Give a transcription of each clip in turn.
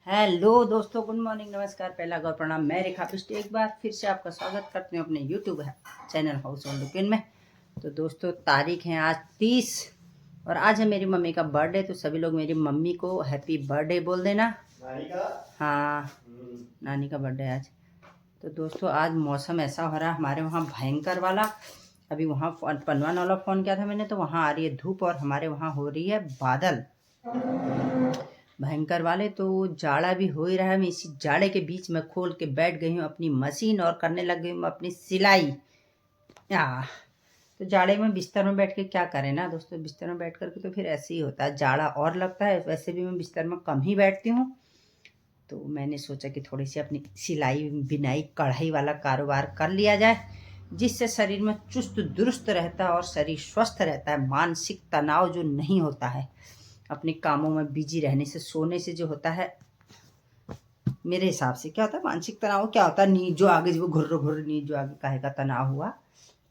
Hello दोस्तों, good morning, नमस्कार, पहला गौर प्रणाम। मैं रेखा पिष्ट एक बार फिर से आपका स्वागत करती हूँ अपने YouTube channel house hold cooking में। तो दोस्तों, तारीख है आज 30 और आज है मेरी मम्मी का बर्थडे। तो सभी लोग मेरी मम्मी को हैप्पी बर्थडे बोल देना। नानी का? हाँ, नानी का बर्थडे आज। तो दोस्तों, आज मौसम ऐसा हो रहा है हमारे वहाँ भयंकर वाला। अभी वहाँ पनवान वाला फ़ोन किया था मैंने, तो वहाँ आ रही है धूप और हमारे वहाँ हो रही है बादल भयंकर वाले। तो जाड़ा भी हो ही रहा है। मैं इसी जाड़े के बीच में खोल के बैठ गई हूँ अपनी मशीन और करने लग गई हूँ अपनी सिलाई। तो जाड़े में बिस्तर में बैठ के क्या करें ना दोस्तों, बिस्तर में बैठ करके तो फिर ऐसे ही होता है, जाड़ा और लगता है। वैसे भी मैं बिस्तर में कम ही बैठती हूँ। तो मैंने सोचा कि थोड़ी सी अपनी सिलाई बिनाई कढ़ाई वाला कारोबार कर लिया जाए, जिससे शरीर में चुस्त दुरुस्त रहता है और शरीर स्वस्थ रहता है। मानसिक तनाव जो नहीं होता है अपने कामों में बिजी रहने से, सोने से जो होता है, मेरे हिसाब से क्या होता है मानसिक तनाव, क्या होता है नींद जो आगे जो घुर्र घुर्र नींद जो आगे काहे का तनाव हुआ।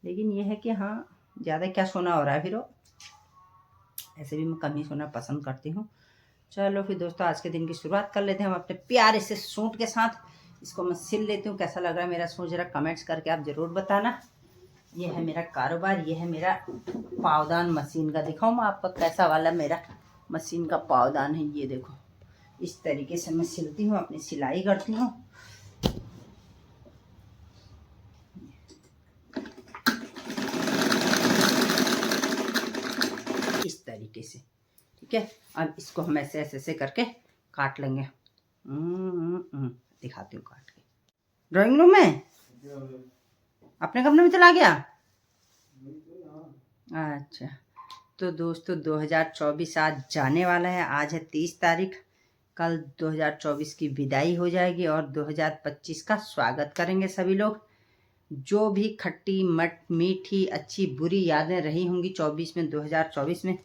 लेकिन ये है कि हाँ, ज़्यादा क्या सोना हो रहा है फिर। ऐसे भी मैं कम ही सोना पसंद करती हूँ। चलो फिर दोस्तों, आज के दिन की शुरुआत कर लेते हैं हम अपने प्यारे से सूट के साथ। इसको मैं सिल लेती हूँ। कैसा लग रहा है मेरा सूट जरा कमेंट्स करके आप ज़रूर बताना। ये है मेरा कारोबार, ये है मेरा पावदान मशीन का। दिखाऊँ मैं आपका कैसा वाला मेरा मशीन का पावदान है। ये देखो, इस तरीके से मैं सिलती हूँ, अपनी सिलाई करती हूँ। इस तरीके से, ठीक है। अब इसको हम ऐसे ऐसे ऐसे करके काट लेंगे। दिखाती हूँ काट के। ड्राइंग रूम में अपने कमरे में चला गया। अच्छा, तो दोस्तों 2024 आज जाने वाला है। आज है 30 तारीख। कल 2024 की विदाई हो जाएगी और 2025 का स्वागत करेंगे सभी लोग। जो भी खट्टी मीठी अच्छी बुरी यादें रही होंगी 24 में, 2024 में,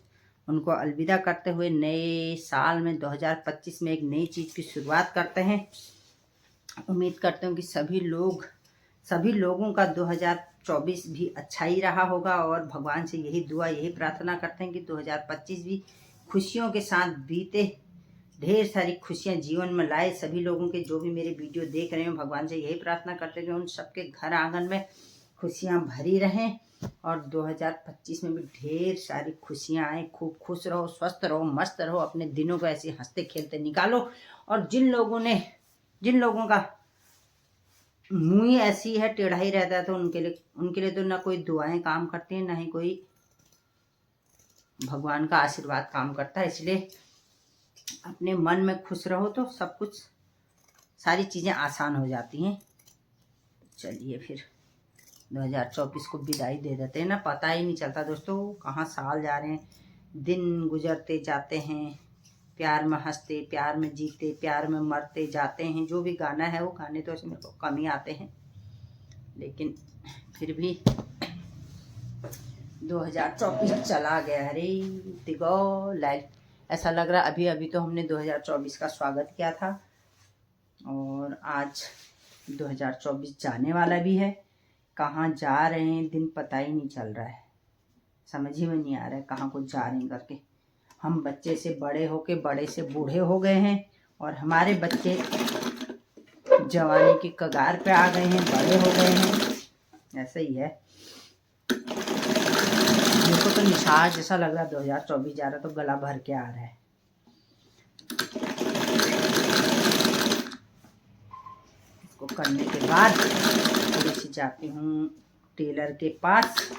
उनको अलविदा करते हुए नए साल में 2025 में एक नई चीज़ की शुरुआत करते हैं। उम्मीद करते हूँ कि सभी लोगों का 2024 भी अच्छा ही रहा होगा और भगवान से यही दुआ यही प्रार्थना करते हैं कि 2025 भी खुशियों के साथ बीते, ढेर सारी खुशियाँ जीवन में लाए। सभी लोगों के जो भी मेरे वीडियो देख रहे हैं, भगवान से यही प्रार्थना करते हैं कि उन सबके घर आंगन में खुशियाँ भरी रहें और 2025 में भी ढेर सारी खुशियाँ आए। खूब खुश रहो, स्वस्थ रहो, मस्त रहो, अपने दिनों को ऐसे हंसते खेलते निकालो। और जिन लोगों का मुँह ही ऐसी है, टेढ़ा ही रहता है, तो उनके लिए तो ना कोई दुआएं काम करती हैं, ना ही कोई भगवान का आशीर्वाद काम करता है। इसलिए अपने मन में खुश रहो तो सब कुछ, सारी चीज़ें आसान हो जाती हैं। चलिए फिर 2024 को विदाई दे देते हैं ना। पता ही नहीं चलता दोस्तों कहाँ साल जा रहे हैं, दिन गुजरते जाते हैं। प्यार में हंसते, प्यार में जीते, प्यार में मरते जाते हैं। जो भी गाना है, वो गाने तो मेरे को कम ही आते हैं, लेकिन फिर भी 2024 चला गया। अरे दिगो लाइफ, ऐसा लग रहा अभी अभी तो हमने 2024 का स्वागत किया था और आज 2024 जाने वाला भी है। कहाँ जा रहे हैं दिन पता ही नहीं चल रहा है, समझ ही में नहीं आ रहा है कहाँ को जा रहे हैं करके। हम बच्चे से बड़े होके, बड़े से बूढ़े हो गए हैं और हमारे बच्चे जवानी की कगार पे आ गए हैं, बड़े हो गए हैं। ऐसा ही है। मेरे को तो निशार जैसा लग रहा है 2024 जा रहा, तो गला भर के आ रहा है। इसको करने के बाद थोड़ी सी जाती हूँ टेलर के पास,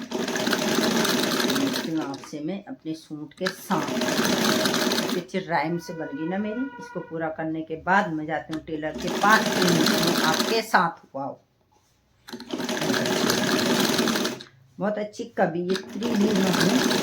देखती हूँ आपसे मैं अपने सूट के साथ। पिक्चर राइम से बन गई ना मेरी। इसको पूरा करने के बाद मैं जाती हूँ टेलर के पास, आपके साथ। वाओ, बहुत अच्छी कवियत्री भी हूँ।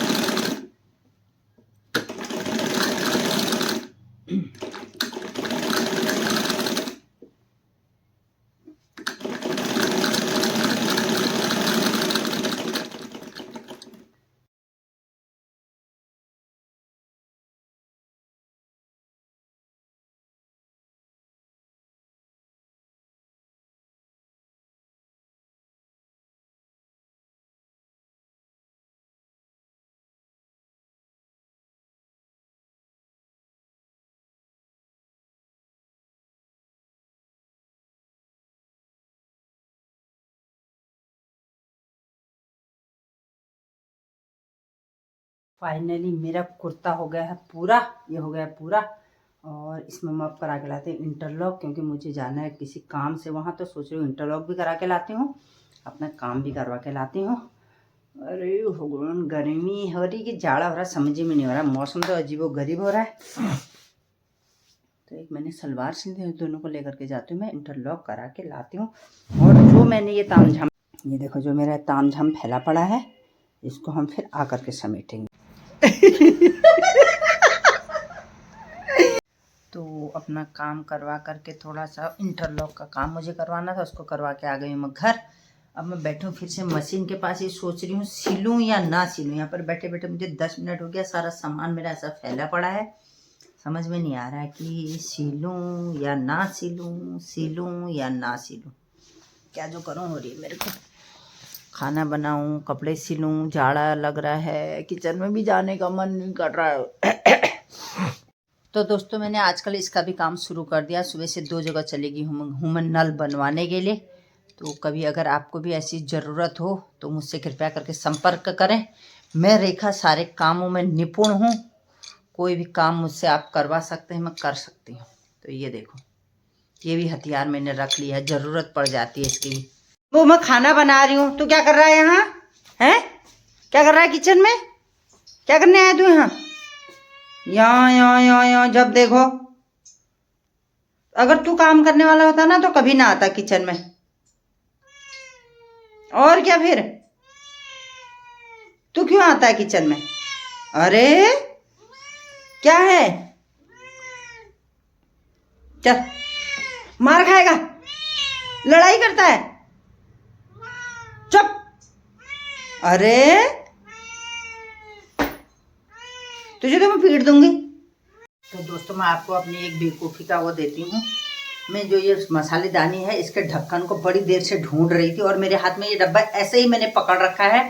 फाइनली मेरा कुर्ता हो गया है पूरा, ये हो गया है पूरा। और इसमें हम अब करा के लाते हैं इंटरलॉक, क्योंकि मुझे जाना है किसी काम से वहाँ, तो सोच रही हूँ इंटरलॉक भी करा के लाती हूँ, अपना काम भी करवा के लाती हूँ। अरे भगवान, गर्मी हो रही कि जाड़ा हो रहा समझ में नहीं हो रहा, मौसम तो अजीबो गरीब हो रहा है। तो एक मैंने सलवार सिलने, दोनों को लेकर के जाती हूँ, मैं इंटरलॉक करा के लाती हूँ। और जो मैंने ये तामझाम, ये देखो जो मेरा तामझाम फैला पड़ा है, इसको हम फिर आकर के समेटेंगे। तो अपना काम करवा करके, थोड़ा सा इंटरलॉक का काम मुझे करवाना था, उसको करवा के आ गई हूँ मैं घर। अब मैं बैठूँ फिर से मशीन के पास, ये सोच रही हूँ सिलूँ या ना सिलूँ। यहाँ पर बैठे बैठे मुझे 10 मिनट हो गया, सारा सामान मेरा ऐसा फैला पड़ा है, समझ में नहीं आ रहा है कि सिलूँ या ना सिलूँ, सिलूँ या ना सिलूँ, क्या जो करूँ हो रही है मेरे को। खाना बनाऊँ, कपड़े सिलूँ, जाड़ा लग रहा है, किचन में भी जाने का मन नहीं कर रहा है। तो दोस्तों मैंने आजकल इसका भी काम शुरू कर दिया, सुबह से 2 जगह चलेगी हूँ मैं नल बनवाने के लिए। तो कभी अगर आपको भी ऐसी ज़रूरत हो तो मुझसे कृपया करके संपर्क करें। मैं रेखा सारे कामों में निपुण हूँ, कोई भी काम मुझसे आप करवा सकते हैं, मैं कर सकती हूँ। तो ये देखो, ये भी हथियार मैंने रख लिया है, ज़रूरत पड़ जाती है इसकी भी। वो मैं खाना बना रही हूँ, तू क्या कर रहा है यहाँ है? क्या कर रहा है किचन में? क्या करने आया तू यहाँ? यहाँ जब देखो, अगर तू काम करने वाला होता ना तो कभी ना आता किचन में। और क्या फिर, तू क्यों आता है किचन में? अरे क्या है, चल मार खाएगा, लड़ाई करता है, चुप। अरे तुझे तो मैं पीट दूंगी। तो दोस्तों मैं आपको अपनी एक बेवकूफ़ी का वो देती हूँ। मैं जो ये मसालेदानी है, इसके ढक्कन को बड़ी देर से ढूंढ रही थी, और मेरे हाथ में ये डब्बा ऐसे ही मैंने पकड़ रखा है।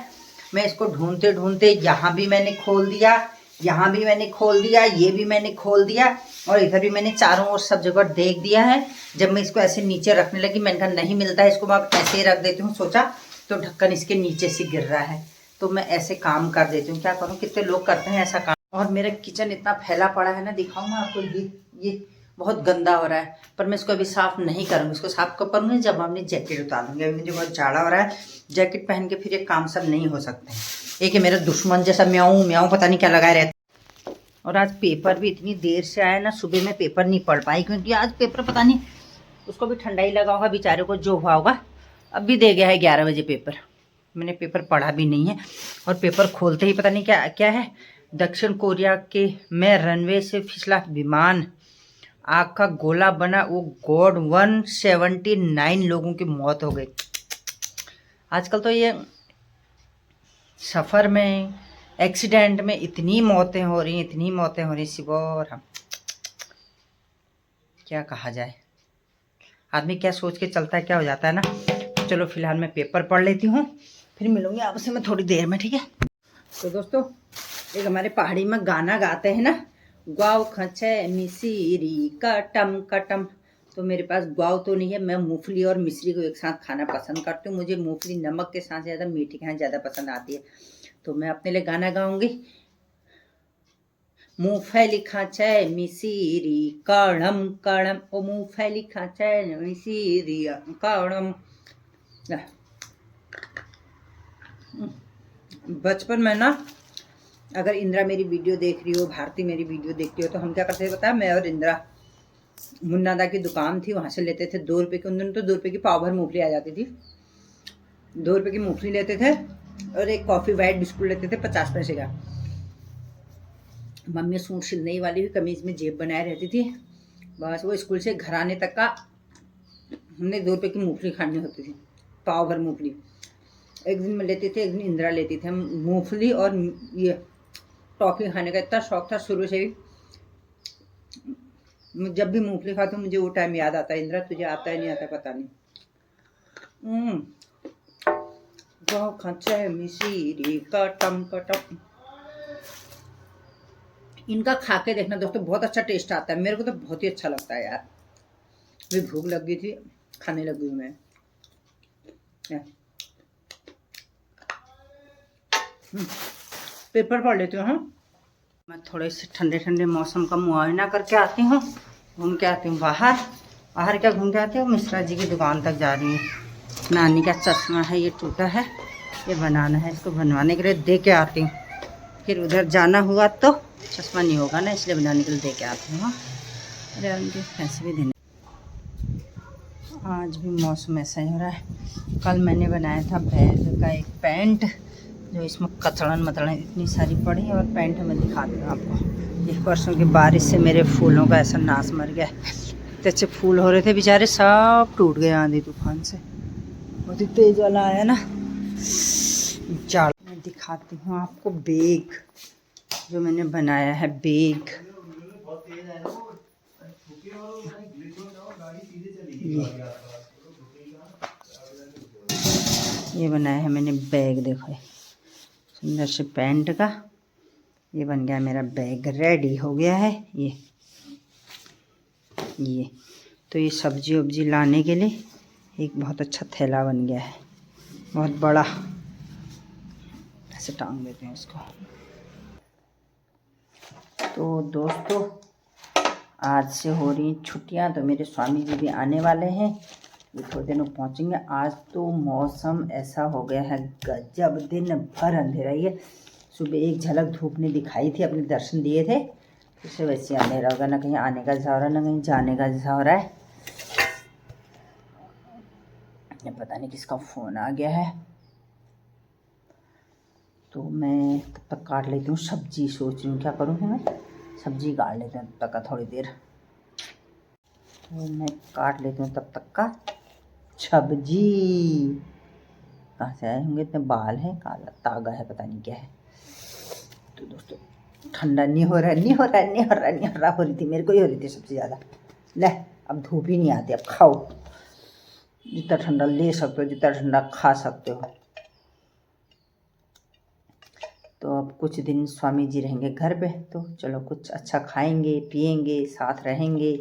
मैं इसको ढूंढते ढूंढते यहाँ भी मैंने खोल दिया, यहाँ भी मैंने खोल दिया, ये भी मैंने खोल दिया, और इधर भी मैंने चारों ओर सब जगह देख दिया है। जब मैं इसको ऐसे नीचे रखने लगी, मैंने कहा नहीं मिलता है, इसको मैं ऐसे ही रख देती हूँ। सोचा तो ढक्कन इसके नीचे से गिर रहा है, तो मैं ऐसे काम कर देती हूँ। क्या करूँ, कितने लोग करते हैं ऐसा काम। और मेरा किचन इतना फैला पड़ा है ना, दिखाऊँ मैं आपको, ये बहुत गंदा हो रहा है, पर मैं इसको अभी साफ़ नहीं करूँगी। इसको साफ़ कब करूँगी, जब हम अपनी जैकेट उतारूँगी। अभी मुझे बहुत जाड़ा हो रहा है, जैकेट पहन के फिर ये काम सब नहीं हो सकते हैं। एक है मेरा दुश्मन जैसा म्याऊं म्याऊं पता नहीं क्या लगाए रहता। और आज पेपर भी इतनी देर से आया ना, सुबह में पेपर नहीं पढ़ पाई, क्योंकि आज पेपर पता नहीं उसको भी ठंडा ही लगा होगा बेचारे को, जो हुआ होगा। अब भी दे गया है 11 बजे पेपर, मैंने पेपर पढ़ा भी नहीं है। और पेपर खोलते ही पता नहीं क्या क्या है, दक्षिण कोरिया के में रनवे से फिसला विमान, आग का गोला बना, वो गॉड 179 लोगों की मौत हो गई। आजकल तो ये सफ़र में, एक्सीडेंट में इतनी मौतें हो रही, इतनी मौतें हो रही सिबोर, हम क्या कहा जाए। आदमी क्या सोच के चलता है, क्या हो जाता है ना। तो चलो फिलहाल मैं पेपर पढ़ लेती हूँ, फिर मिलूंगी आपसे मैं थोड़ी देर में, ठीक है। तो दोस्तों एक हमारे पहाड़ी में गाना गाते हैं ना, ग्वाव खचे मिसिरी कटम कटम। तो मेरे पास ग्वाव तो नहीं है, मैं मूंगफली और मिश्री को एक साथ खाना पसंद करती हूँ। मुझे मूंगफली नमक के साथ ज़्यादा, मीठी खाना ज़्यादा पसंद आती है। तो मैं अपने लिए गाना गाऊंगी। मूंगफली खाचे मिसिरी कड़म कड़म, ओ मूंगफली खाचे मिसिरी कड़म। बचपन में ना, अगर इंदिरा मेरी वीडियो देख रही हो, भारती मेरी वीडियो देखती हो, तो हम क्या करते थे पता है, मैं और इंदिरा, मुन्नादा की दुकान थी, वहाँ से लेते थे 2 रुपये की। उन दिनों तो 2 रुपये की पाव भर मूंगफली आ जाती थी। 2 रुपये की मूंगफली लेते थे, और एक कॉफ़ी वाइट बिस्कुट लेते थे 50 पैसे का। मम्मी सूट सिलने वाली हुई, कमीज़ में जेब बनाए रहती थी। बस वो स्कूल से घर आने तक का हमने 2 रुपये की मूंगफली खानी होती थी, पाव भर मूंगफली। एक दिन मैं लेती थी, एक दिन इंदिरा लेती थी। हम मूंगफली और ये टॉफ़ी खाने का इतना शौक था शुरू से ही। जब भी मूंगफली खाती हूँ मुझे वो टाइम याद आता है। इंदिरा तुझे आता है नहीं आता पता नहीं। खचे मिसिरी कटम कटम, इनका खा के देखना दोस्तों, बहुत अच्छा टेस्ट आता है। मेरे को तो बहुत ही अच्छा लगता है यार। मुझे भूख लग गई थी, खाने लगी हूँ मैं। पेपर पढ़ लेती हूँ। हाँ, मैं थोड़े से ठंडे ठंडे मौसम का मुआयना करके आती हूँ, घूम के आती हूँ बाहर। बाहर क्या घूम के आती हूँ, मिश्रा जी की दुकान तक जा रही हूँ। नानी का चश्मा है, ये टूटा है, ये बनाना है, इसको बनवाने के लिए दे के आती हूँ। फिर उधर जाना हुआ तो चश्मा नहीं होगा ना, इसलिए बनाने के लिए दे के आती हूँ। अरे उनके पैसे भी देने। आज भी मौसम ऐसा ही हो रहा है। कल मैंने बनाया था बैग का एक पैंट, जो इसमें कचड़न मतड़न इतनी सारी पड़ी, और पैंट में दिखाती हूँ आपको। एक परसों की बारिश से मेरे फूलों का ऐसा नाश मर गया। इतने अच्छे फूल हो रहे थे बेचारे, सब टूट गए आंधी तूफान से। बहुत ही तेज वाला आया ना जाड़। मैं दिखाती हूँ आपको बैग जो मैंने बनाया है। बैग ये बनाया है मैंने बैग। देखो सुंदर से पैंट का ये बन गया मेरा बैग, रेडी हो गया है। ये तो ये सब्जी वब्जी लाने के लिए एक बहुत अच्छा थैला बन गया है, बहुत बड़ा। ऐसे टांग देते हैं इसको। तो दोस्तों आज से हो रही छुट्टियां, तो मेरे स्वामी जी भी आने वाले हैं, ये थोड़े दिनों पहुंचेंगे। आज तो मौसम ऐसा हो गया है गजब, दिन भर अंधेरा ही है। सुबह एक झलक धूप ने दिखाई थी, अपने दर्शन दिए थे, फिर से वैसे अंधेरा होगा। ना कहीं आने का जैसा हो रहा है, ना कहीं जाने का जैसा हो रहा है। ये पता नहीं किसका फ़ोन आ गया है। तो मैं तब तक काट लेती हूँ सब्जी। सोच रही हूँ क्या करूँगी, मैं सब्जी काट लेती हूँ तब तक का थोड़ी देर। तो मैं काट लेती हूँ तब तक का सब्जी। कहाँ से आए होंगे इतने बाल हैं, काला तागा है, पता नहीं क्या है। तो दोस्तों ठंडा नहीं हो रहा हो रही थी, मेरे को ही हो रही थी सबसे ज़्यादा। ले अब धूप ही नहीं आती, अब खाओ, जितना ठंडा ले सकते हो, जितना ठंडा खा सकते हो। तो अब कुछ दिन स्वामी जी रहेंगे घर पे, तो चलो कुछ अच्छा खाएंगे पिएंगे, साथ रहेंगे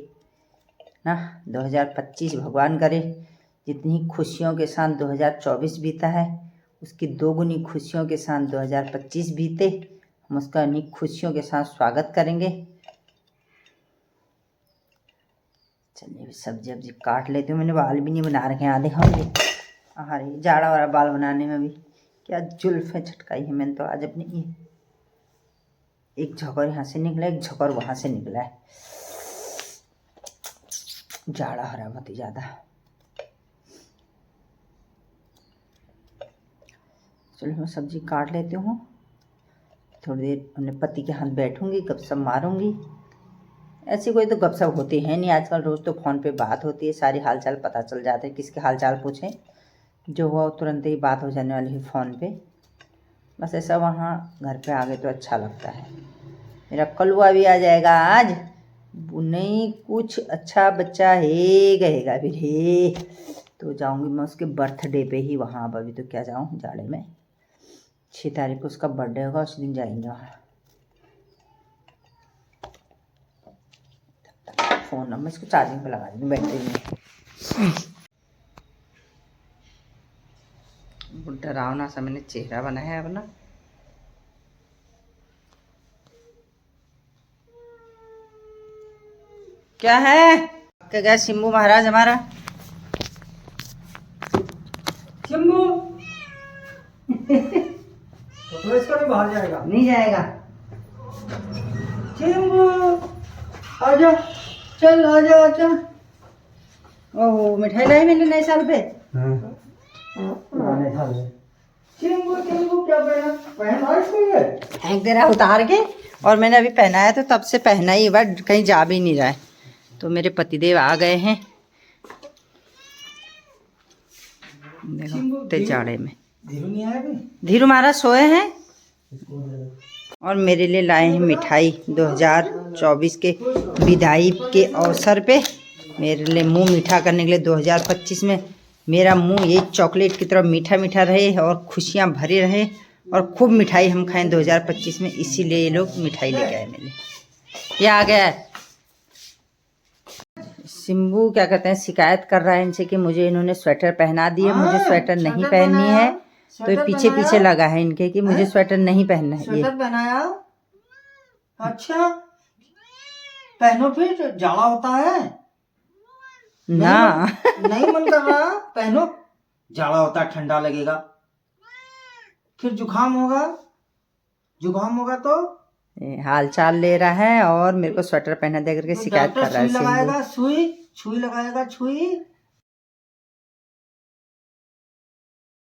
ना। 2025 भगवान करे जितनी खुशियों के साथ 2024 बीता है, उसकी दोगुनी खुशियों के साथ 2025 बीते। हम उसका अनेक खुशियों के साथ स्वागत करेंगे। चलिए सब्जी वब्जी काट लेती हूँ। मैंने बाल भी नहीं बना रखे हैं, आधे खाऊंगी। अरे जाड़ा वाला बाल बनाने में भी क्या जुल्फ़ें छटकाई है मैंने तो आज अपनी। ये एक झोंकर यहाँ से निकला, एक झोंकर वहाँ से निकला है। जाड़ा हो रहा है बहुत ही ज़्यादा। चलो मैं सब्जी काट लेती हूँ, थोड़ी देर अपने पति के हाथ बैठूंगी, गपशप मारूंगी। ऐसी कोई तो गपशप होती है नहीं आजकल, रोज़ तो फ़ोन पे बात होती है, सारी हालचाल पता चल जाते हैं। किसके हालचाल पूछें, जो हुआ तुरंत ही बात हो जाने वाली है फ़ोन पे। बस ऐसा वहाँ घर पे आ गए तो अच्छा लगता है। मेरा कलुआ भी आ जाएगा आज, नहीं कुछ अच्छा बच्चा है कहेगा फिर हे। तो जाऊंगी मैं उसके बर्थडे पे ही वहाँ। अब अभी तो क्या जाऊँ जाड़े में, 6 तारीख को उसका बर्थडे होगा, उस दिन जाएंगे वहाँ। फ़ोन मैं इसको चार्जिंग पे लगा दूँ बैटरी में। डरावना सा मैंने चेहरा बनाया है अपना। क्या है क्या गया शंभू महाराज हमारा? शंभू तो इसका भी बाहर जाएगा, नहीं जाएगा। शंभू आजा, चल आजा आजा। ओहो मिठाई लाई मैंने नए साल पे। क्या फेंक दे रहा है उतार के, और मैंने अभी पहनाया तो तब से पहना ही, बट कहीं जा भी नहीं रहा है। तो मेरे पतिदेव आ गए हैं, देखो ते जाड़े में। धीरू महाराज सोए हैं, और मेरे लिए लाए हैं मिठाई 2024 के विदाई के अवसर पे। मेरे लिए मुंह मीठा करने के लिए 2025 में मेरा मुंह ये चॉकलेट की तरह मीठा मीठा रहे और खुशियां भरी रहे, और खूब मिठाई हम खाएं 2025 में। इसीलिए ये लोग मिठाई लेके आए मेरे। ये आ गया सिम्बू, क्या कहते हैं, शिकायत कर रहा है इनसे कि मुझे इन्होंने स्वेटर पहना दी है, मुझे स्वेटर नहीं पहननी है। तो ये पीछे पीछे लगा है इनके कि मुझे स्वेटर नहीं पहनना है। ये स्वेटर पहनाया। अच्छा पहनो फिर, जाड़ा होता है ना। नहीं मन कर रहा, पहनो, जाड़ा होता है, ठंडा लगेगा, फिर जुकाम होगा तो हाल चाल ले रहा है और मेरे को स्वेटर पहना दे करके शिकायत कर रहा है। सुई लगाएगा, सुई लगाएगा, सुई